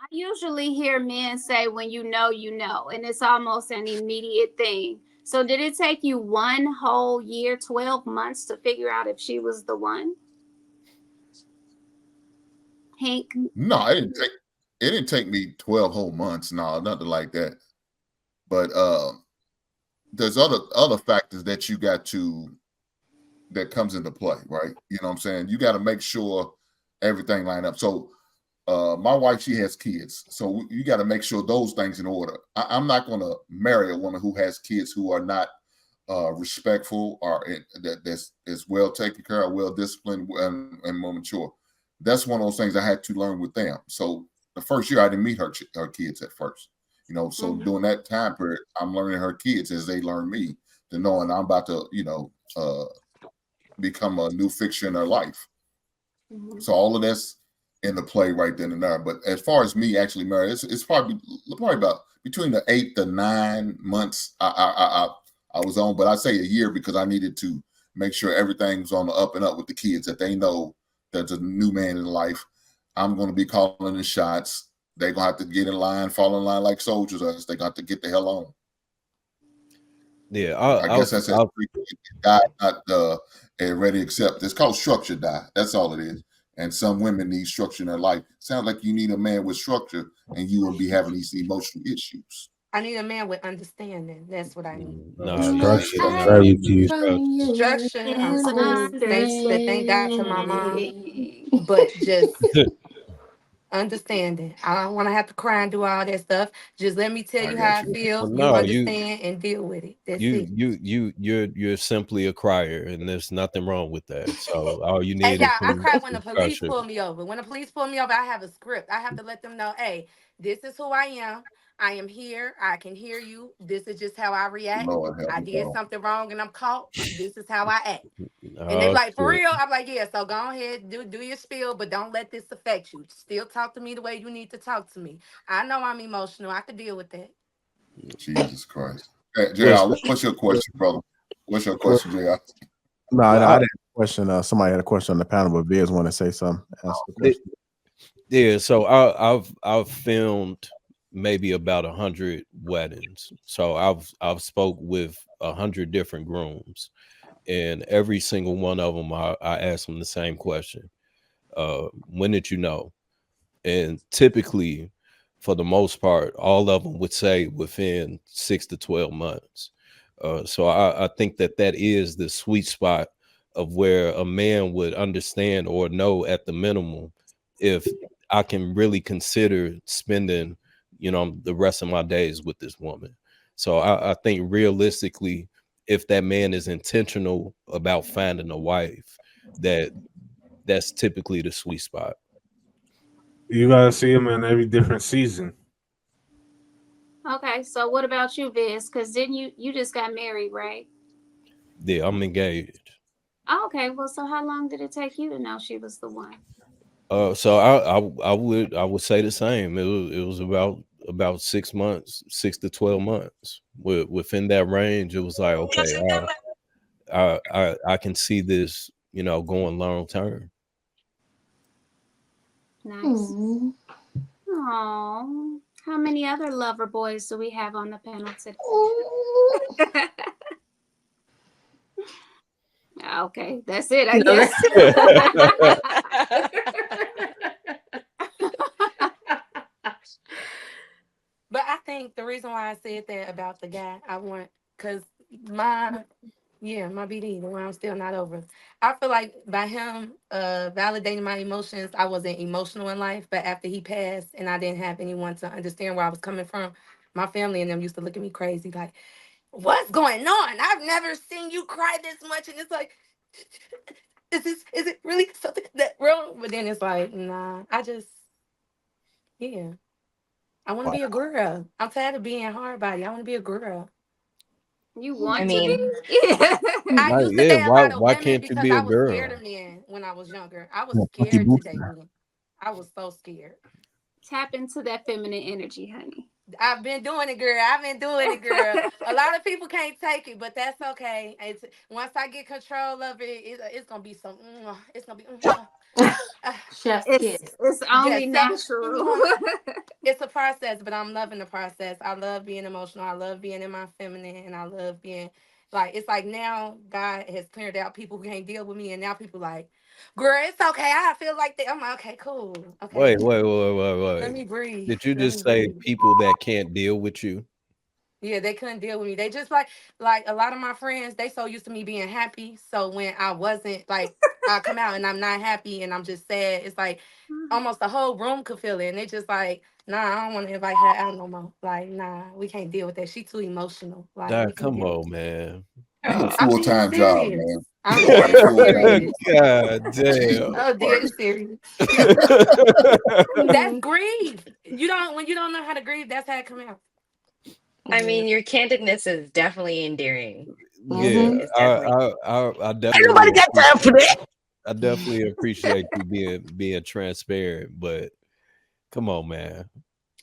I usually hear men say when you know, and it's almost an immediate thing. So did it take you one whole year, 12 months to figure out if she was the one? Hank? No, it didn't take me 12 whole months. No, nothing like that. But there's other factors that you got to that comes into play, right? You know what I'm saying? You got to make sure everything line up. So my wife, she has kids, so you got to make sure those things in order. I'm not going to marry a woman who has kids who are not respectful or that's is well taken care of, well disciplined, and more mature. That's one of those things I had to learn with them. So the first year I didn't meet her kids at first, you know. So Mm-hmm. during that time period, I'm learning her kids as they learn me, to knowing I'm about to, become a new fixture in her life. Mm-hmm. So all of that's in the play right then and there. But as far as me actually married, it's probably about between the 8 to 9 months I was on, but I say a year because I needed to make sure everything's on the up and up with the kids, that they know there's a new man in life. I'm going to be calling the shots. They're gonna have to get in line, fall in line like soldiers, or else they got to get the hell on. Yeah, I guess that's that die not ready to accept. It's called structure die. That's all it is. And some women need structure in their life. Sounds like you need a man with structure, and you will be having these emotional issues. I need a man with understanding. That's what I need. no, Most yeah, I no, Very need you key. need from structure. you Structure, I'm is cool. Thank God to my mom. understanding. But just understanding. I don't want to have to cry and do all that stuff. Just let me tell I you how got I you. feel. Well, You no, understand and deal with it. That's it. you're simply a crier, and there's nothing wrong with that. So all you Hey, need is yeah, I cry when some the police structure. pull me over. When the police pull me over, I have a script. I have to let them know, hey, this is who I am. I am here. I can hear you. This is just how I react. Lord help I me, did Paul. something wrong and I'm caught. This is how I act. And they be Oh like, for shit. real? I'm like, yeah, so go ahead, do your spiel, but don't let this affect you. Still talk to me the way you need to talk to me. I know I'm emotional. I could deal with that. Jesus Christ. Hey, What's JR, what's your question, brother? What's your Well, question, JR? no, I well, didn't have a question. Somebody had a question on the panel, but Biz want to say something. Answer the I, question. yeah, so I've filmed maybe about 100 weddings. So I've spoke with 100 different grooms, and every single one of them I ask them the same question: when did you know? And typically, for the most part, all of them would say within 6 to 12 months. So I think that is the sweet spot of where a man would understand or know at the minimum if I can really consider spending, the rest of my days with this woman. So I think realistically, if that man is intentional about finding a wife, that's typically the sweet spot. You gotta see him in every different season. Okay, so what about you, Viz? Because didn't you just got married, right? Yeah, I'm engaged. Oh, okay, well, so how long did it take you to know she was the one? So I would say the same. It was about 6 months, 6 to 12 months. Within that range, it was like, okay, I can see this, going long term. Nice. Oh, how many other lover boys do we have on the panel today? Okay, that's it, I No, guess. but I think the reason why I said that about the guy, I want, because my, yeah, my BD, the one I'm still not over. I feel like by him validating my emotions, I wasn't emotional in life. But after he passed and I didn't have anyone to understand where I was coming from, my family and them used to look at me crazy, like, what's going on? I've never seen you cry this much. And it's like, is it really something that wrong? But then it's like, nah, yeah. I want to Wow. be a girl. I'm tired of being a hard body. I want to be a girl. You I want to be? mean, Yeah. I Right? used to Yeah. date a Why lot of why women can't you because be a I was scared girl? of men when I was younger. I was Yeah, monkey scared to boots. date men. I was so scared. Tap into that feminine energy, honey. I've been doing it, girl. I've been doing it, girl. A lot of people can't take it, but that's okay. It's once I get control of it, it's gonna be some. It's gonna be. chef's it's kiss. it's Yes, only natural. it's a process, but I'm loving the process. I love being emotional. I love being in my feminine, and I love being like, it's like now God has cleared out people who can't deal with me, and now people like, girl, it's okay. I feel like that. I'm like, okay, cool. Okay, let me breathe. Did you Let me just say breathe. people that can't deal with you? Yeah, they couldn't deal with me. They just like a lot of my friends, they so used to me being happy. So when I wasn't like, I come out and I'm not happy and I'm just sad, it's like almost the whole room could feel it. And they just like, nah, I don't want to invite her out no more. Like, nah, we can't deal with that. She too emotional. Like, we Dad, can't come deal with on, man. That's a I'm being full-time job, serious. man. I'm You are a dead full-time serious. God damn. Oh, dead serious. That's grief. You don't, when you don't know how to grieve, that's how it come out. I mean, your candidness is definitely endearing. Yeah, It's definitely. I Ain't definitely nobody got time for that. I definitely appreciate you being transparent, but come on, man.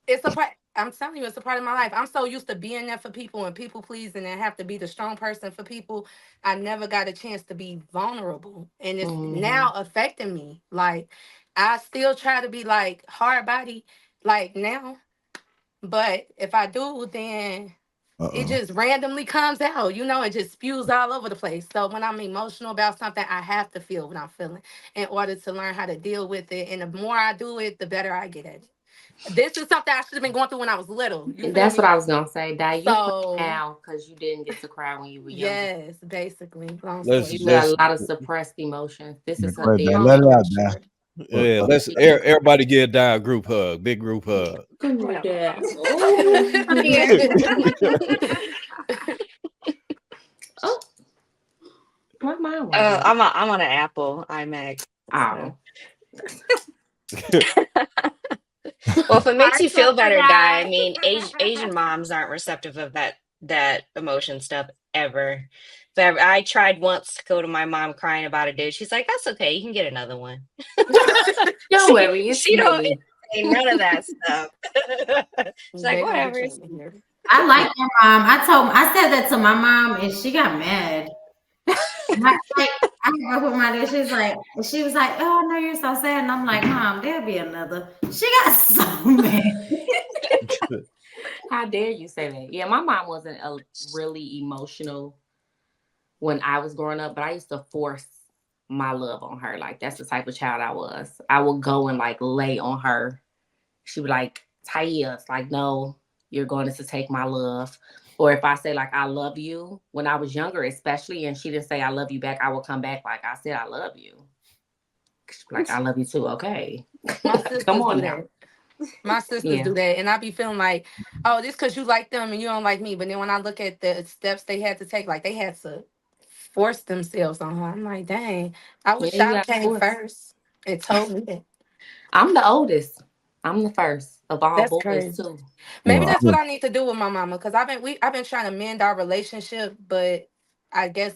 It's a part. I'm telling you, it's a part of my life. I'm so used to being there for people and people pleasing and have to be the strong person for people. I never got a chance to be vulnerable, and it's now affecting me. Like, I still try to be like hard body, like now, but if I do, then it just randomly comes out. You know, it just spews all over the place. So when I'm emotional about something, I have to feel what I'm feeling in order to learn how to deal with it. And the more I do it, the better I get at it. This is something I should have been going through when I was little. You feel That's me? what I was gonna say. That you cry So now because you didn't get to cry when you were younger. yes, basically. Long Let's story You short. got let's a lot of suppressed emotions. This is Go her ahead, Dad. therapy. Let it Long out, story Dad. short. yeah, let's everybody get a group hug, big group hug. Come here, Dad. I'm here. Oh, my mind went I'm on an Apple iMac. Oh. Well, if it makes you Hearts feel up for better, Di, I that. mean, Asian moms aren't receptive of that emotion stuff ever. So I tried once to go to my mom crying about a dish. She's like, "That's okay, you can get another one." Don't worry, it's she don't me. say none of that stuff. She's like, They gonna get "Whatever." you in here. I like my mom. I said that to my mom, and she got mad. Like, I grew up with my dad. She was like, "Oh, I know you're so sad," and I'm like, "Mom, there'll be another." She got so mad. How dare you say that? Yeah, my mom wasn't a really emotional when I was growing up, but I used to force my love on her. Like, that's the type of child I was. I would go and like lay on her. She would like, Taia, it's like, no, you're going to take my love. Or if I say like I love you when I was younger, especially, and she didn't say I love you back, I would come back like I said I love you. Like, I love you too. Okay. My sisters Come on do now. that. My sisters Yeah. do that, and I be feeling like, oh, this because you like them and you don't like me. But then when I look at the steps they had to take, like they had to force themselves on her. I'm like, dang, I Yeah, wish you I got came forced. first and told me that. I'm the oldest. I'm the first of all That's boys crazy. too. Maybe Well, that's what I need to do with my mama, because I've been trying to mend our relationship, but I guess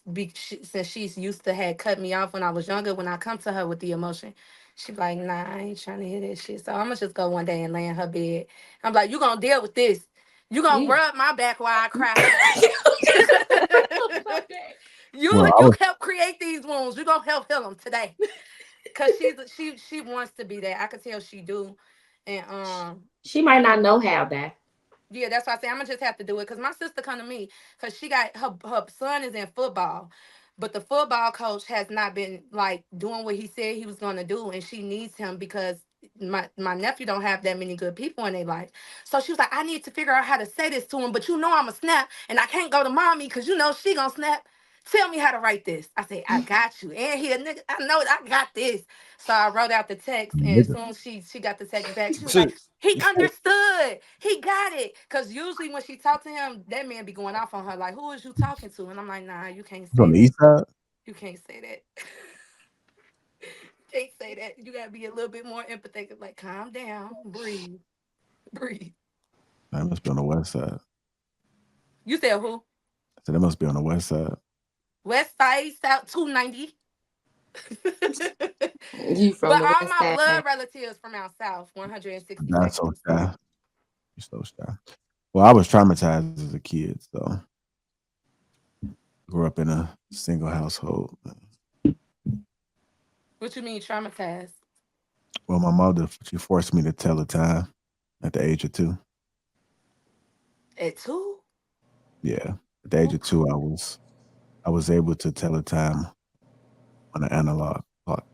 since she's used to had cut me off when I was younger, when I come to her with the emotion, she be like, nah, I ain't trying to hear that shit. So I'm gonna just go one day and lay in her bed. I'm like, you gonna deal with this. You gonna Yeah. rub my back while I cry. well, I You was help create these wounds. You gonna help heal them today. Cause she wants to be there. I could tell she do. And She might not know how that. yeah, that's why I say I'm gonna just have to do it. Cause my sister come to me because she got her son is in football, but the football coach has not been like doing what he said he was gonna do, and she needs him because my nephew don't have that many good people in their life. So she was like, I need to figure out how to say this to him, but you know I'm a snap, and I can't go to mommy because you know she gonna snap. Tell me how to write this. I say, I got you. And he a nigga, I know I got this. So I wrote out the text, and as nigga. soon as she got the text back, she was like, he understood. He got it. Because usually when she talked to him, that man be going off on her, like, who is you talking to? And I'm like, nah, you can't It's on say the that. east side. You can't say that. Can't say that. You gotta be a little bit more empathetic, like, calm down, breathe, breathe. That must be on the west side. You said who? I said that must be on the west side. West Side, South 290. You from But the all west my side. blood relatives from out south, That's 162nd. so shy. You so shy. Well, I was traumatized as a kid, so grew up in a single household. What you mean traumatized? Well, my mother, she forced me to tell the time. at the age of 2. At 2? Yeah, at the age of 2, I was able to tell the time on an analog clock.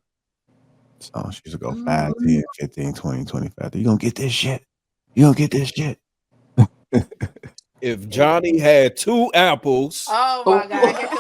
So she used to go 5, 10, 15, 20, 25. You gonna get this shit? You gonna get this shit? If Johnny had 2 apples, Oh my God, I get